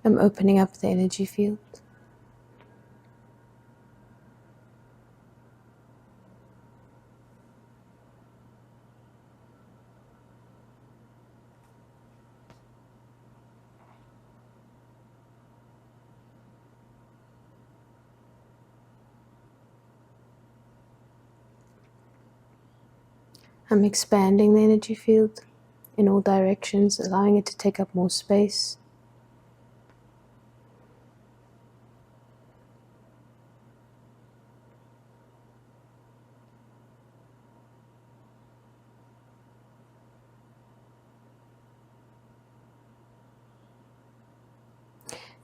I'm opening up the energy field. I'm expanding the energy field in all directions, allowing it to take up more space.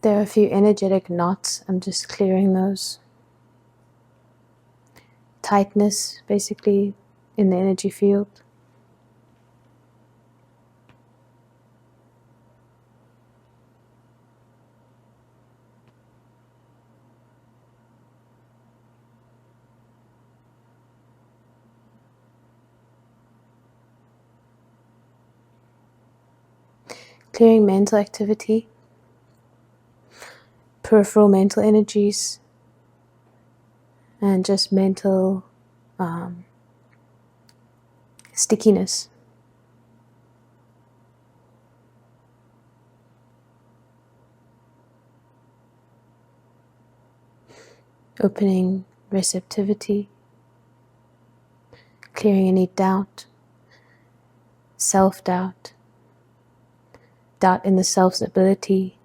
There are a few energetic knots. I'm just clearing those. Tightness, basically, in the energy field. Clearing mental activity, peripheral mental energies, and just mental stickiness. Opening receptivity, clearing any doubt, self-doubt, doubt in the self's ability.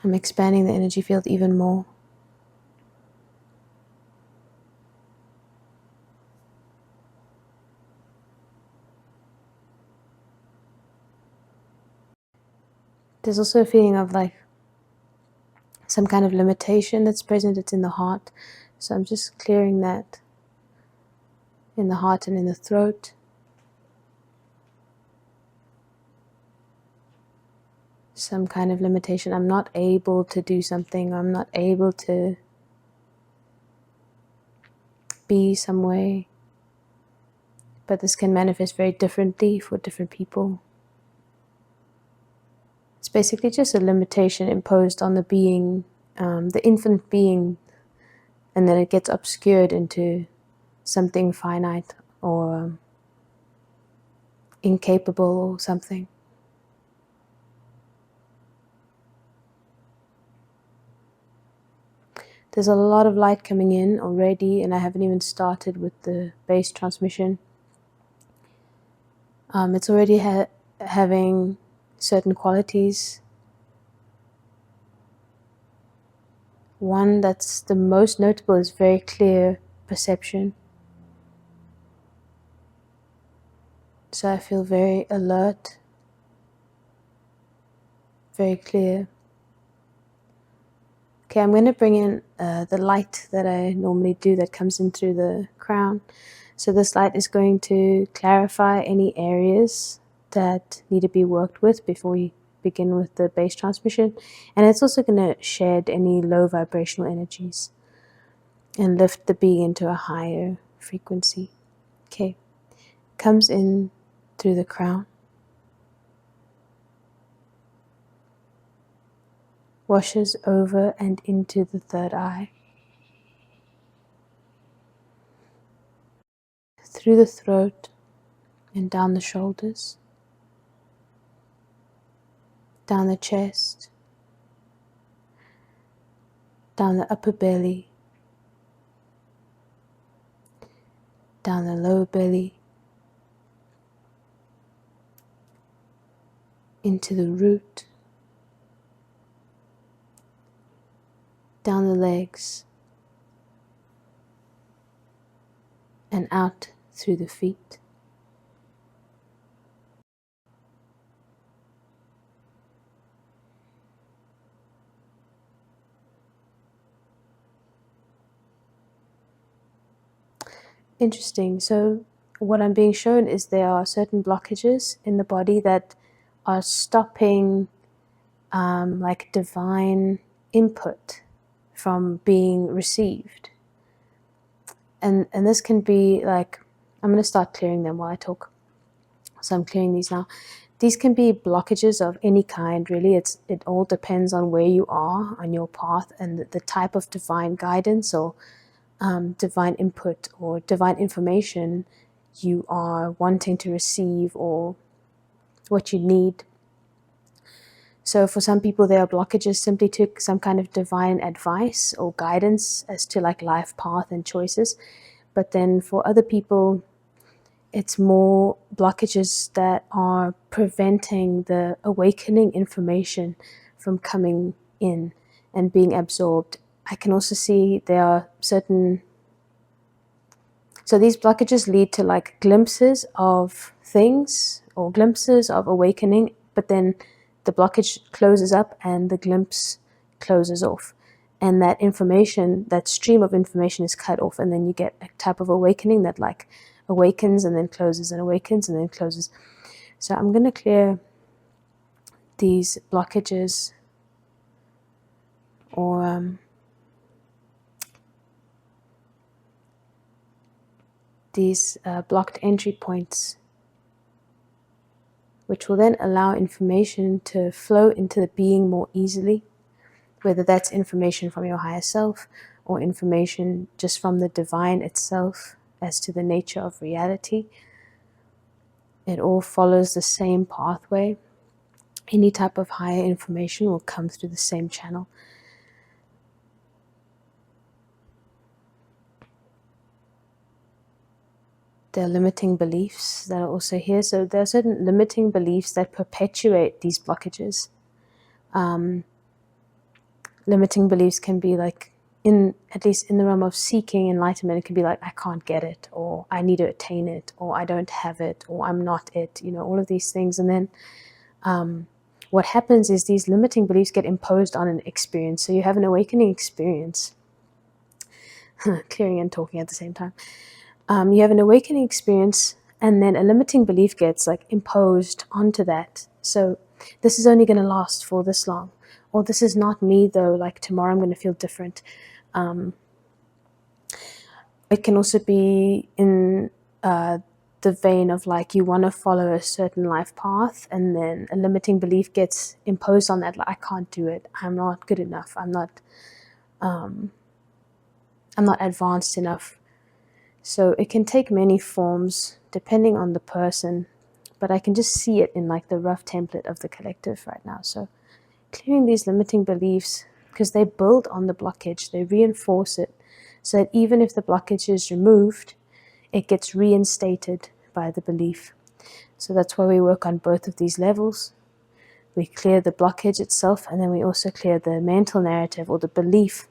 I'm expanding the energy field even more. There's also a feeling of like some kind of limitation that's present. It's in the heart. So I'm just clearing that in the heart and in the throat. Some kind of limitation. I'm not able to do something. I'm not able to be some way. But this can manifest very differently for different people. It's basically just a limitation imposed on the being, the infinite being, and then it gets obscured into something finite or incapable or something. There's a lot of light coming in already, and I haven't even started with the base transmission. It's already having certain qualities. One that's the most notable is very clear perception. So I feel very alert, very clear. Okay, I'm going to bring in the light that I normally do that comes in through the crown. So this light is going to clarify any areas that need to be worked with before we begin with the base transmission. And it's also going to shed any low vibrational energies and lift the being into a higher frequency. Okay, comes in through the crown. Washes over and into the third eye. Through the throat and down the shoulders. Down the chest. Down the upper belly. Down the lower belly. Into the root. Down the legs. And out through the feet. Interesting. So what I'm being shown is there are certain blockages in the body that are stopping like divine input from being received. And this can be like, I'm going to start clearing them while I talk. So I'm clearing these now. These can be blockages of any kind, really. It all depends on where you are on your path and the type of divine guidance or divine input or divine information you are wanting to receive or what you need. So for some people, there are blockages simply to some kind of divine advice or guidance as to like life path and choices. But then for other people, it's more blockages that are preventing the awakening information from coming in and being absorbed. I can also see there are certain, so these blockages lead to like glimpses of things or glimpses of awakening, but then the blockage closes up and the glimpse closes off. And that information, that stream of information is cut off, and then you get a type of awakening that like awakens and then closes and awakens and then closes. So I'm going to clear these blockages or these blocked entry points, which will then allow information to flow into the being more easily, whether that's information from your higher self or information just from the divine itself as to the nature of reality. It all follows the same pathway. Any type of higher information will come through the same channel. There are limiting beliefs that are also here. So there are certain limiting beliefs that perpetuate these blockages. Limiting beliefs can be like, at least in the realm of seeking enlightenment, it can be like, I can't get it, or I need to attain it, or I don't have it, or I'm not it, all of these things. And then what happens is these limiting beliefs get imposed on an experience. So you have an awakening experience, clearing and talking at the same time. You have an awakening experience, and then a limiting belief gets like imposed onto that. So this is only going to last for this long, or this is not me though, like tomorrow I'm going to feel different. It can also be in the vein of like you want to follow a certain life path, and then a limiting belief gets imposed on that, like I can't do it, I'm not good enough, I'm not advanced enough. So it can take many forms depending on the person, but I can just see it in like the rough template of the collective right now. So clearing these limiting beliefs, because they build on the blockage, they reinforce it, so that even if the blockage is removed, it gets reinstated by the belief. So that's why we work on both of these levels. We clear the blockage itself, and then we also clear the mental narrative or the belief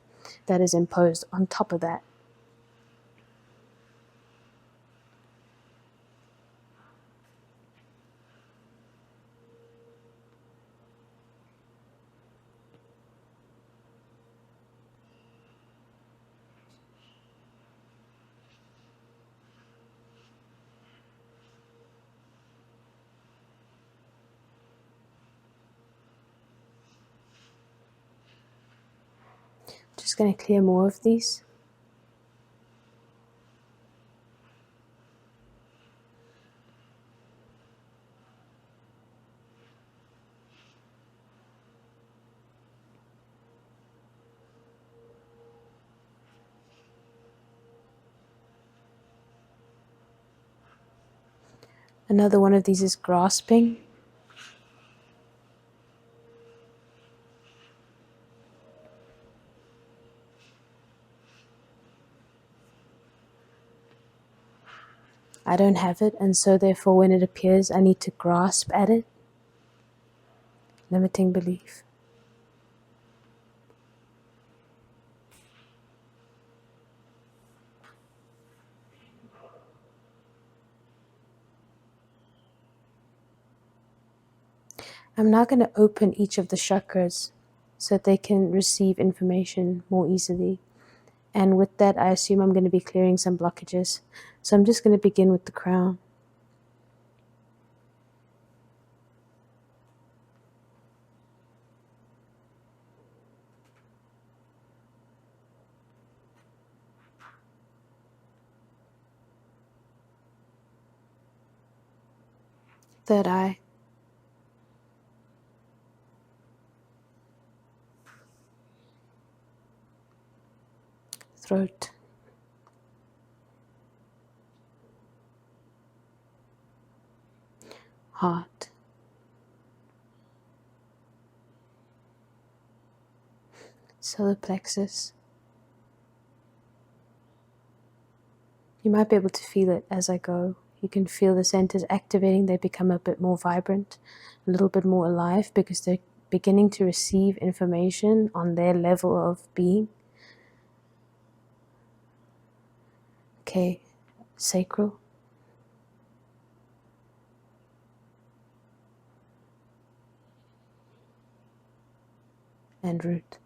that is imposed on top of that. Just going to clear more of these. Another one of these is grasping. I don't have it, and so therefore when it appears, I need to grasp at it. Limiting belief. I'm now going to open each of the chakras so that they can receive information more easily. And with that, I assume I'm going to be clearing some blockages. So I'm just going to begin with the crown. third eye, throat, heart, solar plexus. You might be able to feel it as I go. You can feel the centers activating. They become a bit more vibrant, a little bit more alive, because they're beginning to receive information on their level of being. Okay, sacral, and root.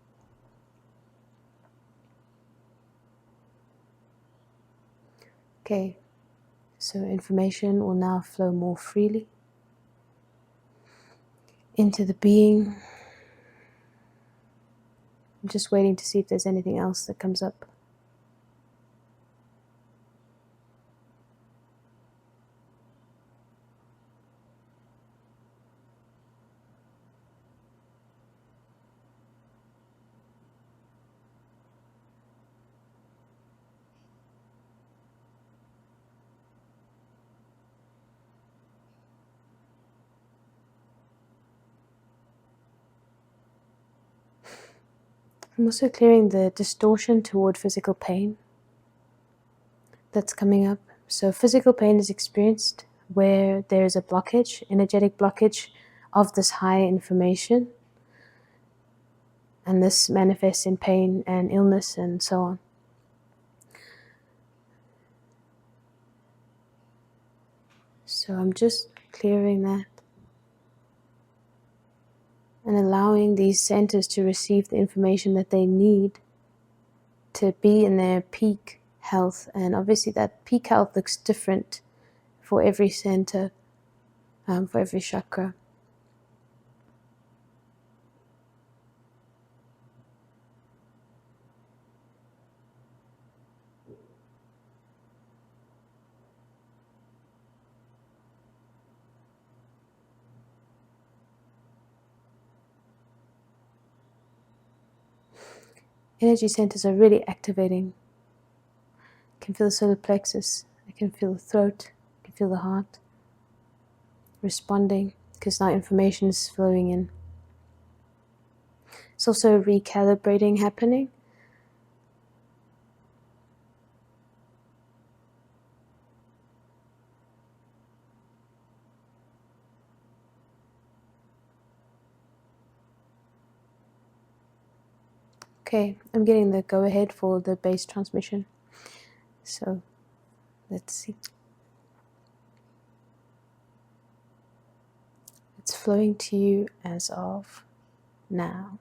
Okay, so information will now flow more freely into the being. I'm just waiting to see if there's anything else that comes up. I'm also clearing the distortion toward physical pain that's coming up. So physical pain is experienced where there is a blockage, energetic blockage of this higher information, and this manifests in pain and illness and so on. So I'm just clearing that and allowing these centers to receive the information that they need to be in their peak health. And obviously that peak health looks different for every center, for every chakra. Energy centers are really activating. I can feel the solar plexus, I can feel the throat, I can feel the heart responding, because now information is flowing in. It's also recalibrating happening. Okay, I'm getting the go-ahead for the base transmission. So, let's see. It's flowing to you as of now.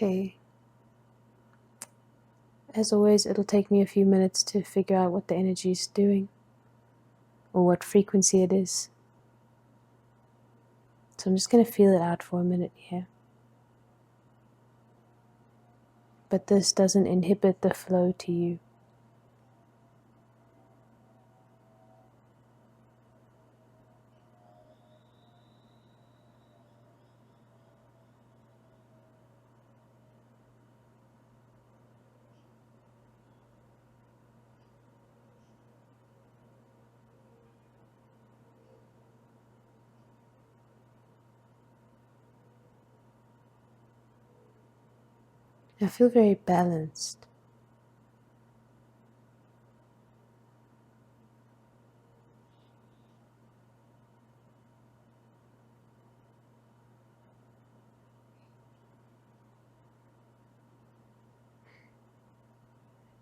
Okay. As always, it'll take me a few minutes to figure out what the energy is doing or what frequency it is. So I'm just going to feel it out for a minute here. But this doesn't inhibit the flow to you. I feel very balanced.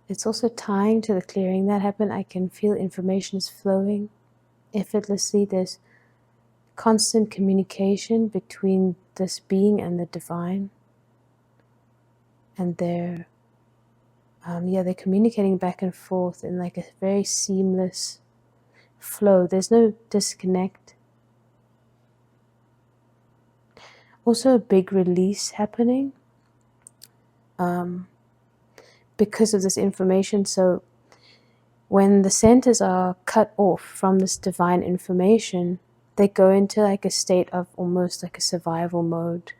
It's also tying to the clearing that happened. I can feel information is flowing effortlessly. There's constant communication between this being and the divine. And they're they're communicating back and forth in like a very seamless flow. There's no disconnect. Also a big release happening because of this information. So when the centers are cut off from this divine information, they go into like a state of almost like a survival mode.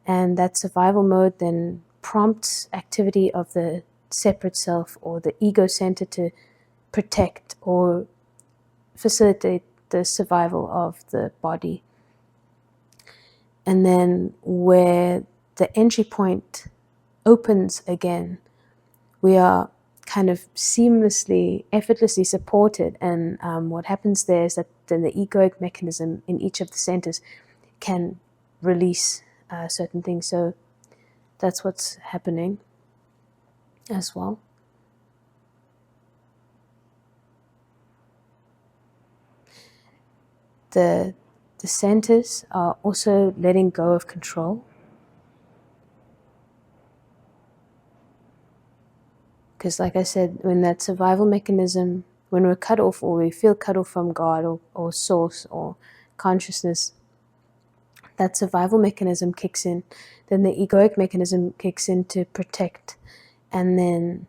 And that survival mode then prompts activity of the separate self or the ego center to protect or facilitate the survival of the body. And then where the entry point opens again, we are kind of seamlessly, effortlessly supported. And what happens there is that then the egoic mechanism in each of the centers can release certain things. So that's what's happening as well. The centers are also letting go of control. Because like I said, when that survival mechanism, when we're cut off or we feel cut off from God or source or consciousness, that survival mechanism kicks in. Then the egoic mechanism kicks in to protect. And then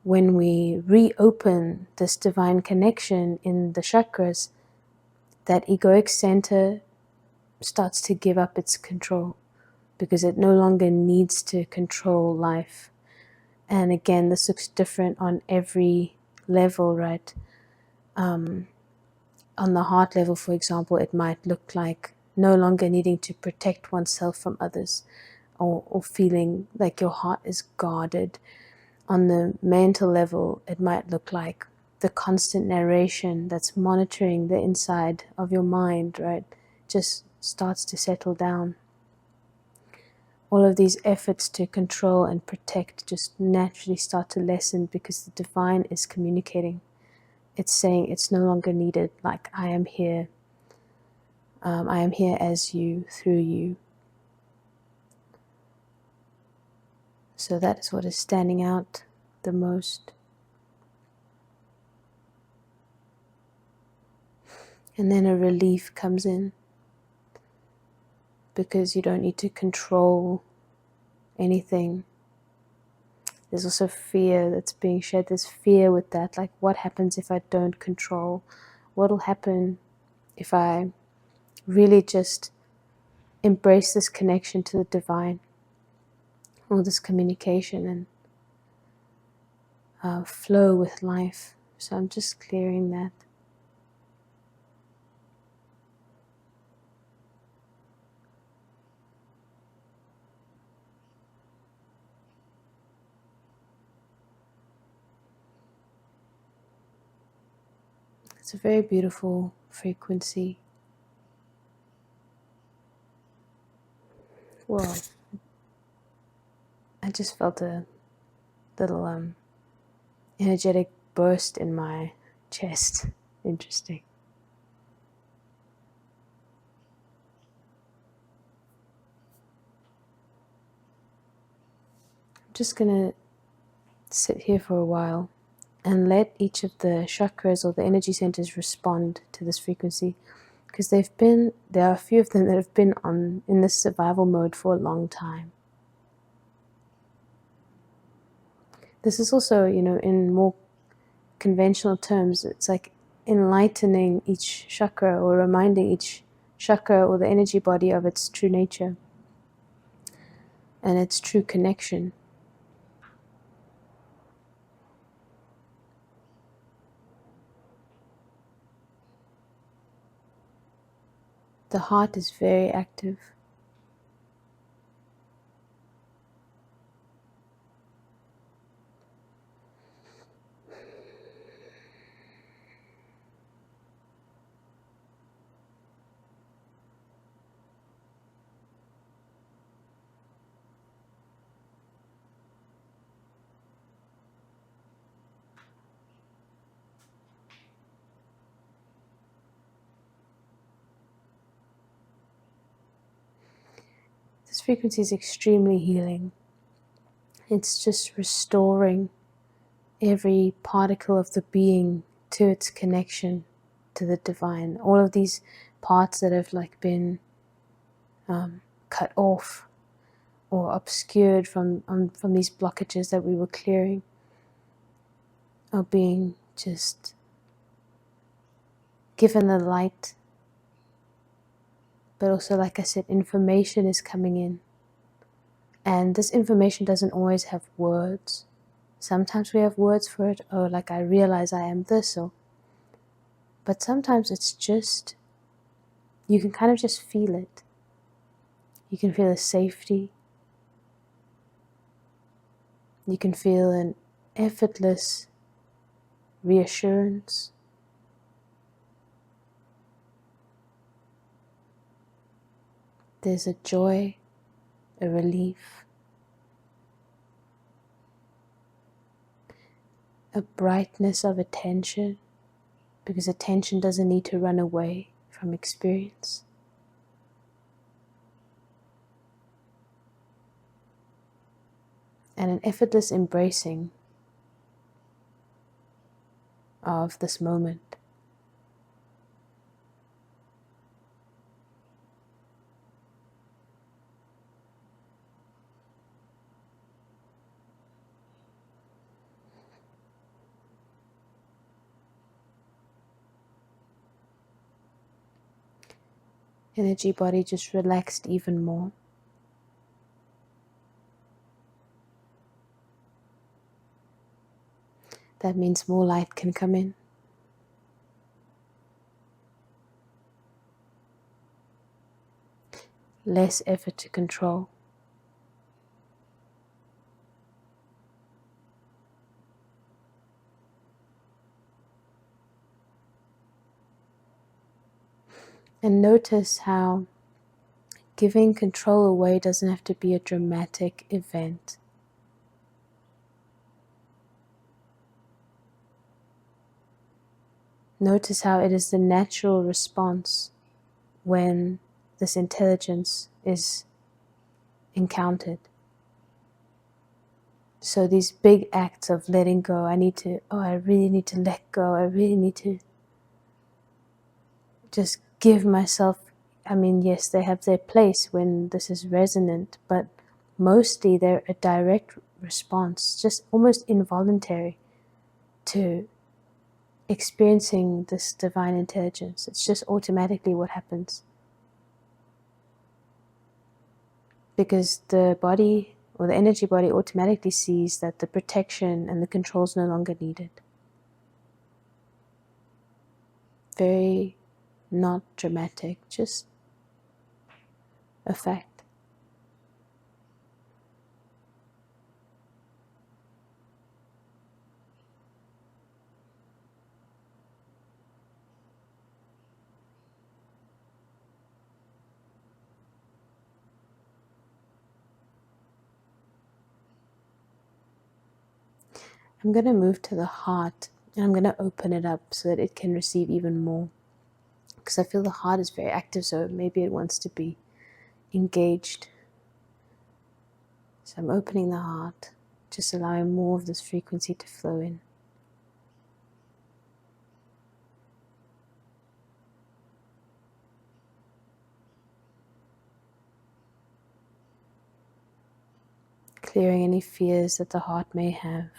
when we reopen this divine connection in the chakras, that egoic center starts to give up its control because it no longer needs to control life. And again, this looks different on every level, right? On the heart level, for example, it might look like no longer needing to protect oneself from others or feeling like your heart is guarded. On the mental level, it might look like the constant narration that's monitoring the inside of your mind, right? Just starts to settle down. All of these efforts to control and protect just naturally start to lessen because the divine is communicating. It's saying it's no longer needed, like I am here. I am here as you, through you. So that is what is standing out the most. And then a relief comes in because you don't need to control anything. There's also fear that's being shed. There's fear with that. Like, what happens if I don't control? What will happen if I really just embrace this connection to the divine or this communication and flow with life? So I'm just clearing that. It's a very beautiful frequency. Whoa. I just felt a little energetic burst in my chest. Interesting. I'm just gonna sit here for a while and let each of the chakras or the energy centers respond to this frequency, because there are a few of them that have been in this survival mode for a long time. This is also, in more conventional terms, it's like enlightening each chakra or reminding each chakra or the energy body of its true nature and its true connection. The heart is very active. This frequency is extremely healing. It's just restoring every particle of the being to its connection to the divine. All of these parts that have like been cut off or obscured from these blockages that we were clearing are being just given the light. But also, like I said, information is coming in. And this information doesn't always have words. Sometimes we have words for it, oh, like I realize I am this, or but sometimes it's just, you can kind of just feel it. You can feel a safety. You can feel an effortless reassurance. There's a joy, a relief, a brightness of attention, because attention doesn't need to run away from experience. And an effortless embracing of this moment. Energy body just relaxed even more. That means more light can come in. Less effort to control. And notice how giving control away doesn't have to be a dramatic event. Notice how it is the natural response when this intelligence is encountered. So these big acts of letting go, I really need to let go, I really need to just give myself, yes, they have their place when this is resonant, but mostly they're a direct response, just almost involuntary to experiencing this divine intelligence. It's just automatically what happens. Because the body or the energy body automatically sees that the protection and the control is no longer needed. Very not dramatic, just a fact. I'm going to move to the heart and I'm going to open it up so that it can receive even more. Because I feel the heart is very active, so maybe it wants to be engaged. So I'm opening the heart, just allowing more of this frequency to flow in. Clearing any fears that the heart may have.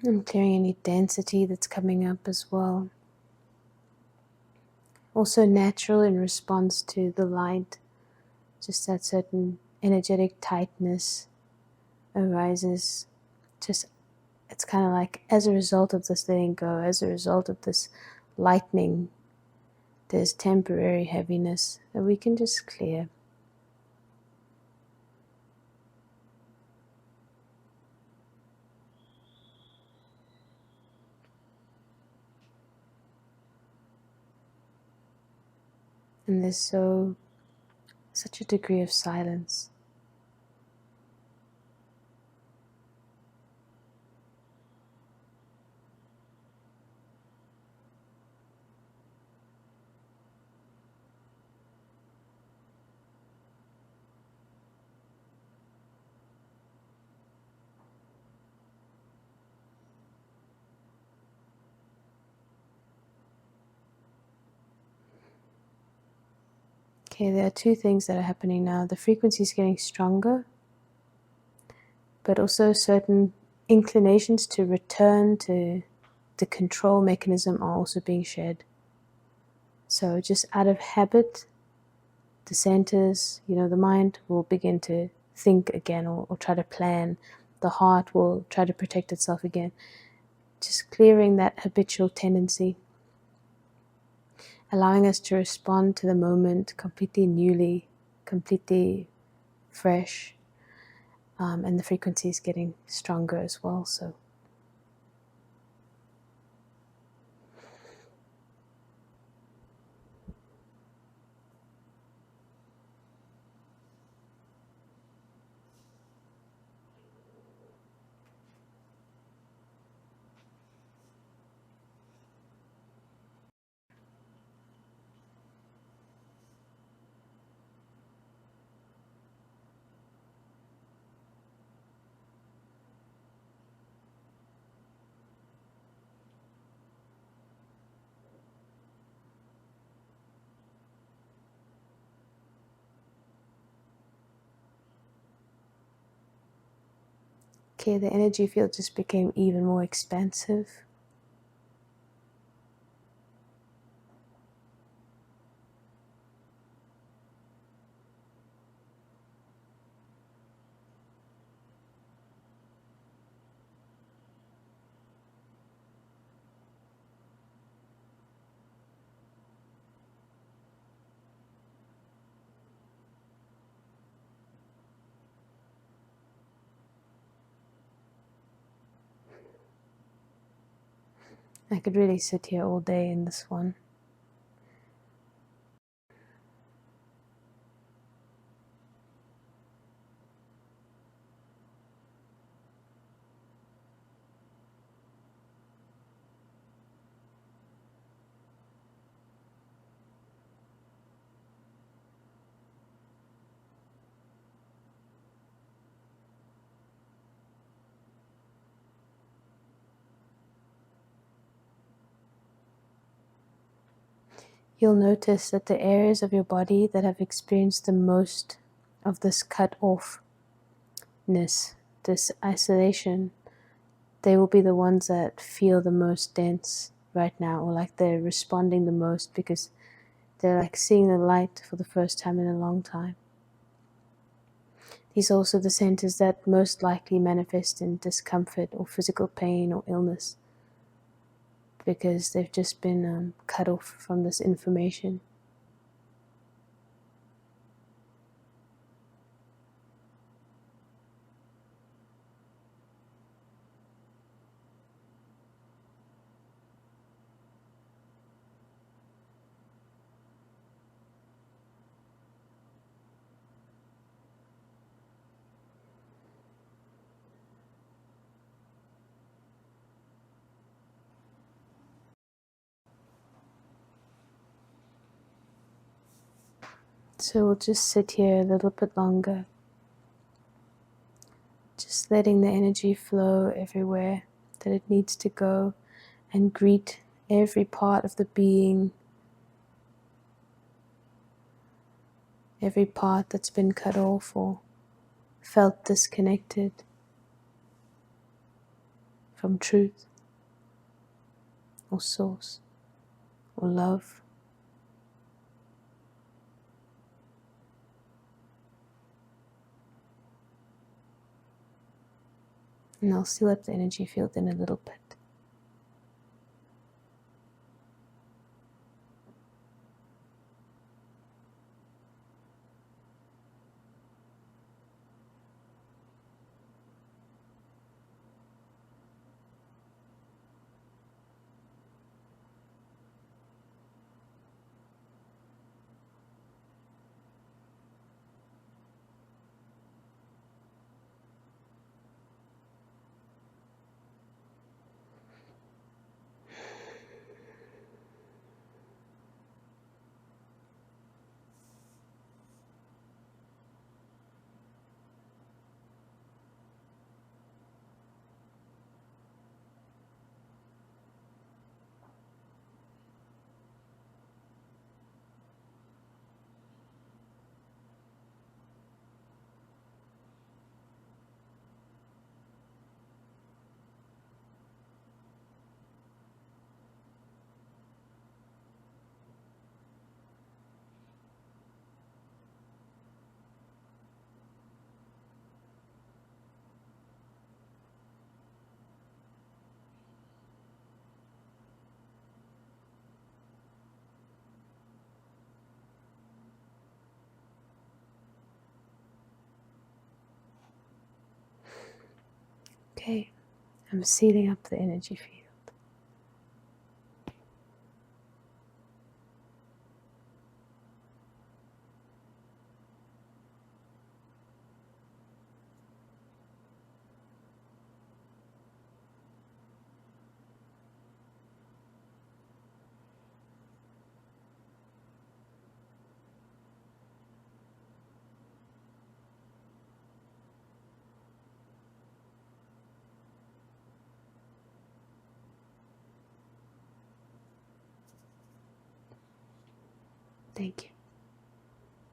I'm clearing any density that's coming up as well. Also natural in response to the light, just that certain energetic tightness arises. Just, it's kind of like as a result of this letting go, as a result of this lightening, there's temporary heaviness that we can just clear. And there's such a degree of silence. Okay, there are two things that are happening now. The frequency is getting stronger, but also certain inclinations to return to the control mechanism are also being shed. So just out of habit, the centers, the mind will begin to think again, or try to plan. The heart will try to protect itself again. Just clearing that habitual tendency, allowing us to respond to the moment completely newly, completely fresh, and the frequency is getting stronger as well. So okay, the energy field just became even more expansive. I could really sit here all day in this one. You'll notice that the areas of your body that have experienced the most of this cut offness, this isolation, they will be the ones that feel the most dense right now, or like they're responding the most because they're like seeing the light for the first time in a long time. These are also the centers that most likely manifest in discomfort or physical pain or illness, because they've just been cut off from this information. So we'll just sit here a little bit longer, just letting the energy flow everywhere that it needs to go, and greet every part of the being, every part that's been cut off or felt disconnected from truth or source or love. And I'll seal up the energy field in a little bit. Okay, I'm sealing up the energy field. Thank you.